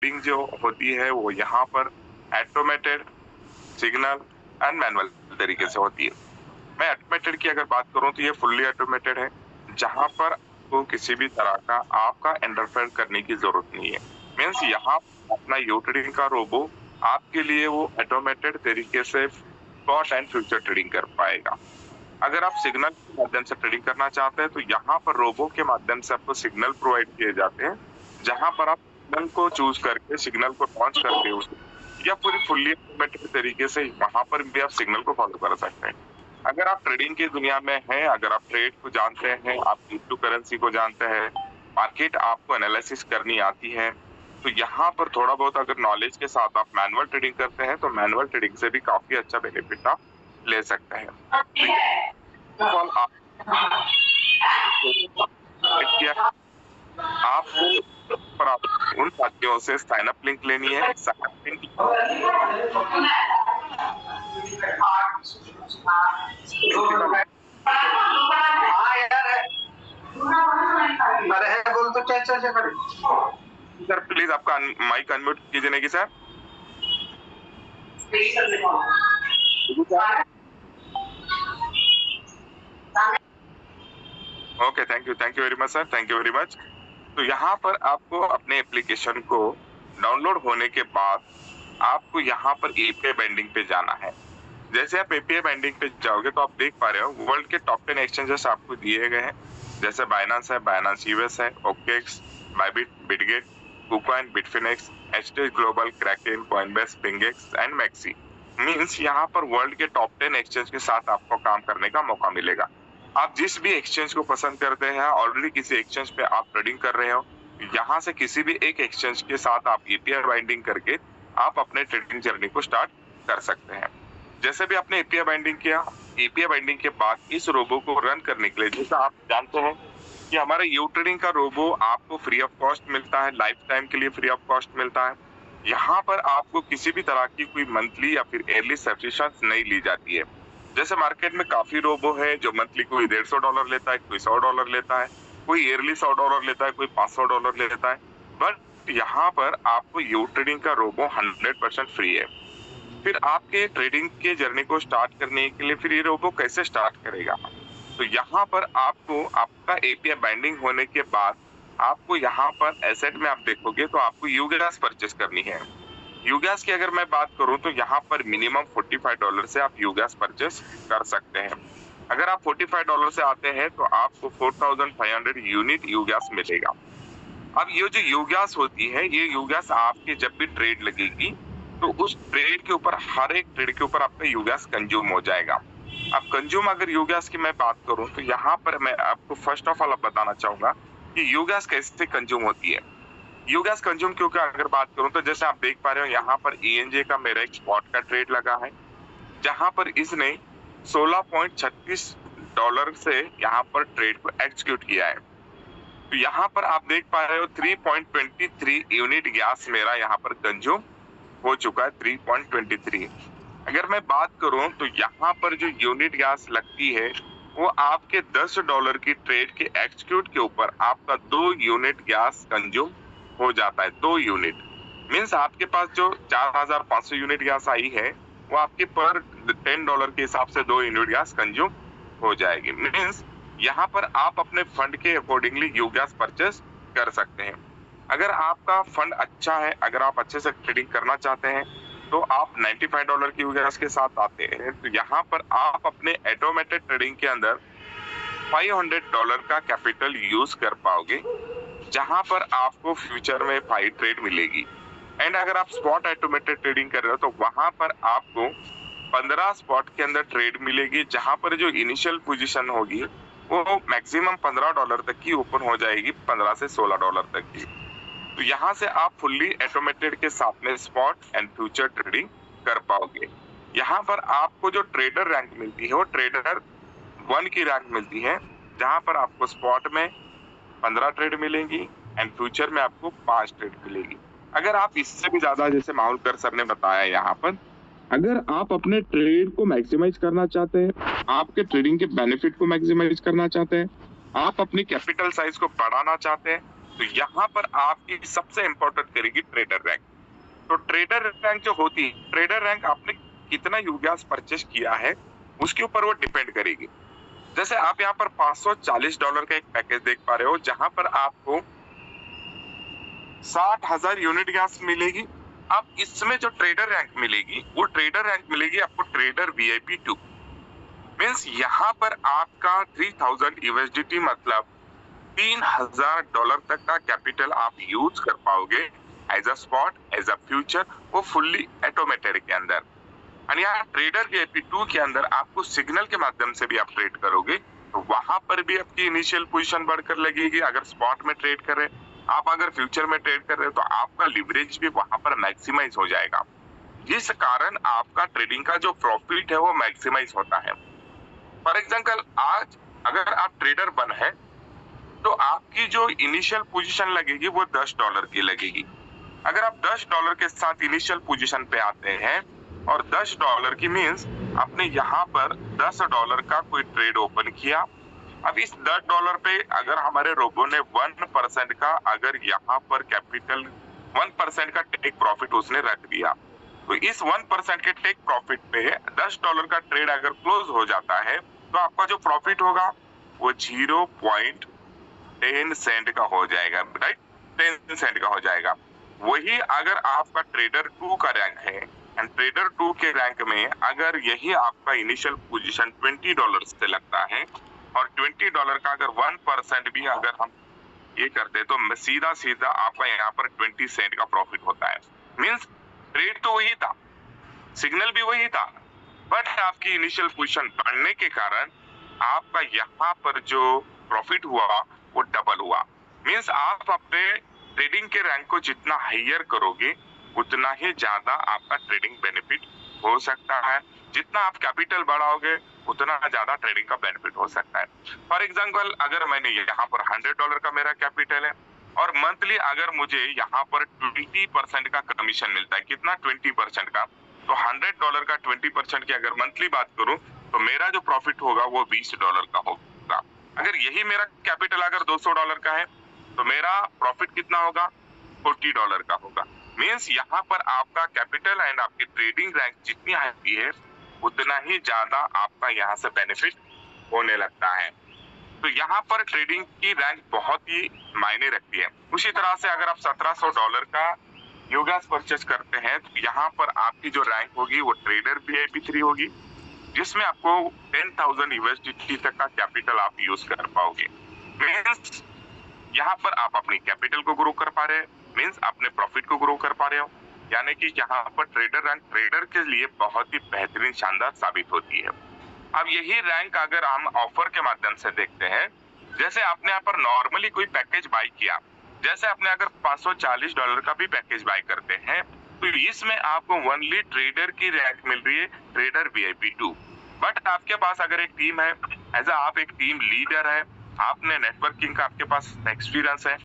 Trading जो होती है वो यहाँ पर ऑटोमेटेड, सिग्नल एंड मैनुअल तरीके से होती है। मैं ऑटोमेटेड की अगर बात करूं तो ये फुल्ली ऑटोमेटेड है, जहां पर आपको किसी भी तरह का आपका इंटरफेयर करने की जरूरत नहीं है। मीन्स यहाँ अपना यू ट्रेडिंग का रोबो आपके लिए वो ऑटोमेटेड तरीके से स्पॉट एंड फ्यूचर ट्रेडिंग कर पाएगा। अगर आप सिग्नल के माध्यम से ट्रेडिंग करना चाहते हैं तो यहाँ पर रोबो के माध्यम से आपको सिग्नल प्रोवाइड किए जाते हैं, जहां पर आप सिग्नल को चूज करके सिग्नल को लॉन्च करके उसे या पूरी फुल्ली ऑटोमेटेड तरीके से वहां पर भी आप सिग्नल को फॉलो कर सकते हैं। अगर आप ट्रेडिंग की दुनिया में हैं, अगर आप ट्रेड को जानते हैं, आप क्रिप्टो करेंसी को जानते हैं, मार्केट आपको एनालिसिस करनी आती है, तो यहाँ पर थोड़ा बहुत अगर नॉलेज के साथ आप मैनुअल ट्रेडिंग करते हैं तो मैनुअल ट्रेडिंग से भी काफी अच्छा बेनिफिट आप ले सकते हैं। आपको पर आप उन साथियों से साइन अप लिंक लेनी है। साइन अप लिंक बोल तो क्या चर्चा करें सर, प्लीज आपका माइक अनम्यूट कीजिए। नहीं sir, okay, thank you very much sir, thank you very much. तो यहाँ पर आपको अपने एप्लीकेशन को डाउनलोड होने के बाद आपको यहाँ पर एपीआई बाइंडिंग पे जाना है। जैसे आप एपीआई बाइंडिंग पे जाओगे तो आप देख पा रहे हो वर्ल्ड के टॉप 10 एक्सचेंजेस आपको दिए गए हैं, जैसे बाइनेंस है, बाइनेंस यूएस है, OKX, Bybit, Bitget, KuCoin, Bitfinex, HTH global, Kraken, Coinbase, BingX and MEXC. Means यहाँ पर वर्ल्ड के टॉप 10 एक्सचेंज के साथ आपको काम करने का मौका मिलेगा। आप जिस भी एक्सचेंज को पसंद करते हैं, ऑलरेडी किसी एक्सचेंज पे आप ट्रेडिंग कर रहे हो, यहाँ से किसी भी एक एक्सचेंज के साथ आप एपीआई बाइंडिंग करके आप अपने ट्रेडिंग जर्नी को स्टार्ट कर सकते हैं। जैसे भी आपने एपीआई बाइंडिंग किया, एपीआई बाइंडिंग के बाद इस रोबो को रन करने के लिए, जैसा आप जानते हैं कि हमारा यू ट्रेडिंग का रोबो आपको फ्री ऑफ कॉस्ट मिलता है, लाइफ टाइम के लिए फ्री ऑफ कॉस्ट मिलता है। यहाँ पर आपको किसी भी तरह की कोई मंथली या फिर ईयरली सब्सक्रिप्शन नहीं ली जाती है। जैसे मार्केट में काफी रोबो है जो मंथली कोई $150 लेता है, कोई $100 लेता है, कोई ईयरली $100 लेता है, कोई $500 लेता है, बट यहाँ पर आपको यू ट्रेडिंग का रोबो 100% फ्री है। फिर आपके ट्रेडिंग के जर्नी को स्टार्ट करने के लिए फिर ये रोबो कैसे स्टार्ट करेगा, तो यहाँ पर आपको आपका एपीआई बाइंडिंग होने के बाद आपको यहाँ पर एसेट में आप देखोगे तो आपको यूगैस परचेस करनी है। यूगैस की अगर मैं बात करूं तो यहाँ पर मिनिमम $45 से आप यूगैस परचेस कर सकते हैं। अगर आप $45 से आते हैं तो आपको 4500 यूनिट यूगैस मिलेगा। अब ये जो यूगैस होती है, ये यूगैस आपके जब भी ट्रेड लगेगी तो उस ट्रेड के ऊपर, हर एक ट्रेड के ऊपर आपका यूगैस कंज्यूम हो जाएगा। अब कंज्यूम अगर यूगैस की मैं बात करूं तो यहाँ पर मैं आपको फर्स्ट ऑफ ऑल बताना चाहूंगा कि यूगैस कैसे कंज्यूम होती है। यूगैस कंज्यूम क्योंकि अगर बात करूं तो जैसे आप देख पा रहे हो यहाँ पर ENJ का मेरा एक स्पॉट का ट्रेड लगा है, जहां पर इसने $16.36 से यहाँ पर ट्रेड को एग्जीक्यूट किया है। तो यहाँ पर आप देख पा रहे हो 3.23 यूनिट गैस मेरा यहाँ पर कंज्यूम हो चुका है, 3.23। अगर मैं बात करूं तो यहाँ पर जो यूनिट गैस लगती है वो आपके $10 की ट्रेड के एग्जीक्यूट के ऊपर आपका 2 यूनिट गैस कंज्यूम हो जाता है। 2 यूनिट मीन्स आपके पास जो 4500 यूनिट गैस आई है वो आपके पर $10 के हिसाब से 2 यूनिट गैस कंज्यूम हो जाएगी। मीन्स यहाँ पर आप अपने फंड के अकॉर्डिंगली यू गैस परचेस कर सकते हैं। अगर आपका फंड अच्छा है, अगर आप अच्छे से ट्रेडिंग करना चाहते हैं तो आप $95 की यू गैस के साथ आते हैं, तो यहाँ पर आप अपने ऑटोमेटेड ट्रेडिंग के अंदर $500 का कैपिटल यूज कर पाओगे, जहां पर आपको फ्यूचर में 5 ट्रेड मिलेगी। एंड अगर आप स्पॉट ऑटोमेटेड ट्रेडिंग कर रहे हो तो वहां पर आपको 15 स्पॉट के अंदर ट्रेड मिलेगी, जहां पर जो इनिशियल पोजीशन होगी वो मैक्सिमम $15 तक की ओपन हो जाएगी, $15 से $16 तक की। तो यहाँ से आप फुल्ली ऑटोमेटेड के साथ में स्पॉट एंड फ्यूचर ट्रेडिंग कर पाओगे। यहाँ पर आपको जो ट्रेडर रैंक मिलती है वो ट्रेडर 1 की रैंक मिलती है, जहां पर आपको स्पॉट में 15 ट्रेड मिलेंगी एंड फ्यूचर में आपको 5 ट्रेड मिलेगी। अगर आप इससे भी ज्यादा, जैसे माहौलकर सर ने बताया यहाँ पर, अगर आप अपने ट्रेड को मैक्सिमाइज करना चाहते हैं, आपके ट्रेडिंग के बेनिफिट को मैक्सिमाइज करना चाहते हैं, आप अपनी कैपिटल साइज को बढ़ाना चाहते हैं, तो यहाँ पर आपकी सबसे इंपॉर्टेंट करेगी ट्रेडर रैंक। तो ट्रेडर रैंक जो होती है, ट्रेडर रैंक आपने कितना यूगैस परचेस किया है उसके ऊपर वो डिपेंड करेगी। जैसे आप यहाँ पर $540 का एक पैकेज देख पा रहे हो, जहां पर आपको 60,000 यूनिट गैस मिलेगी। अब इसमें जो ट्रेडर रैंक मिलेगी, वो ट्रेडर रैंक मिलेगी आपको ट्रेडर VIP 2। मीन्स यहाँ पर आपका 3000 USDT मतलब $3000 तक का कैपिटल आप यूज कर पाओगे as a spot, as a future, वो फुल्ली ऑटोमेटेड के अंदर। और यहाँ ट्रेडर VIP 2 के अंदर आपको सिग्नल के माध्यम से भी आप ट्रेड करोगे, तो वहां पर भी आपकी इनिशियल पोजीशन बढ़कर लगेगी। अगर स्पॉट में ट्रेड कर रहे, आप अगर फ्यूचर में ट्रेड कर रहे हो, तो आपका लिवरेज भी वहां पर मैक्सिमाइज हो जाएगा, जिस कारण आपका ट्रेडिंग का जो प्रॉफिट है वो मैक्सिमाइज होता है। फॉर एग्जाम्पल, आज अगर आप ट्रेडर बन है तो आपकी जो इनिशियल पोजीशन लगेगी वो $10 की लगेगी। अगर आप $10 के साथ इनिशियल पोजीशन पे आते हैं और $10 की मीन्स आपने यहाँ पर $10 का कोई ट्रेड ओपन किया। अब इस $10 पे अगर हमारे रोबो ने 1% का, अगर यहाँ पर कैपिटल 1% का टेक प्रॉफिट उसने रख दिया, तो इस 1% के टेक प्रॉफिट पे $10 का ट्रेड अगर क्लोज हो जाता है, तो आपका जो प्रॉफिट होगा वो 0.10 सेंट का हो जाएगा, राइट? 10 सेंट का हो जाएगा। वही अगर आपका ट्रेडर 2 का रैंक है एंड ट्रेडर 2 के रैंक में अगर यही आपका इनिशियल पोजीशन $20 से लगता है और $20 का अगर 1% भी अगर हम ये करते हैं, तो सीधा सीधा आपका यहाँ पर 20 सेंट का प्रॉफिट होता है। मीन्स ट्रेड तो वही था, सिग्नल भी वही था, बट आपकी इनिशियल पोजीशन बढ़ने के कारण आपका यहाँ पर जो प्रॉफिट हुआ वो डबल हुआ। मीन्स आप अपने ट्रेडिंग के रैंक को जितना हायर करोगे, उतना ही ज्यादा आपका ट्रेडिंग बेनिफिट हो सकता है। जितना आप कैपिटल बढ़ाओगे, उतना ज्यादा ट्रेडिंग का बेनिफिट हो सकता है। फॉर एग्जाम्पल, अगर मैंने यहाँ पर $100 का मेरा कैपिटल है और मंथली अगर मुझे यहाँ पर 20% का कमीशन मिलता है, कितना? 20% का। तो $100 का 20% की अगर मंथली बात करूं, तो मेरा जो प्रॉफिट होगा वो $20 का होगा। अगर यही मेरा कैपिटल अगर $200 का है, तो मेरा प्रॉफिट कितना होगा? $40 का होगा। मीन्स यहाँ पर आपका कैपिटल एंड आपकी ट्रेडिंग रैंक जितनी हाई है, उतना ही ज्यादा आपका यहाँ से बेनिफिट होने लगता है। तो यहाँ पर ट्रेडिंग की रैंक बहुत ही मायने रखती है। उसी तरह से अगर आप $1700 का यूगैस परचेस करते हैं, तो यहाँ पर आपकी जो रैंक होगी वो ट्रेडर VIP 3 होगी, जिसमें आपको 10,000 USDT तक का कैपिटल आप यूज कर पाओगे। मीन्स यहाँ पर आप अपनी कैपिटल को ग्रो कर पा रहे हैं, मीन्स अपने प्रॉफिट को ग्रो कर पा रहे हो। यानी कि यहाँ पर ट्रेडर रैंक ट्रेडर के लिए बहुत ही बेहतरीन, शानदार साबित होती है। अब यही रैंक अगर हम ऑफर के माध्यम से देखते हैं, जैसे आपने यहाँ पर नॉर्मली कोई पैकेज बाय किया, जैसे आपने अगर $540 का भी पैकेज बाय करते हैं, तो इसमें आपको ओनली ट्रेडर की रैंक मिल रही है, ट्रेडर VIP 2। बट आपके पास अगर एक टीम है, एज आप एक टीम लीडर है, आपने नेटवर्किंग का आपके पास एक्सपीरियंस है,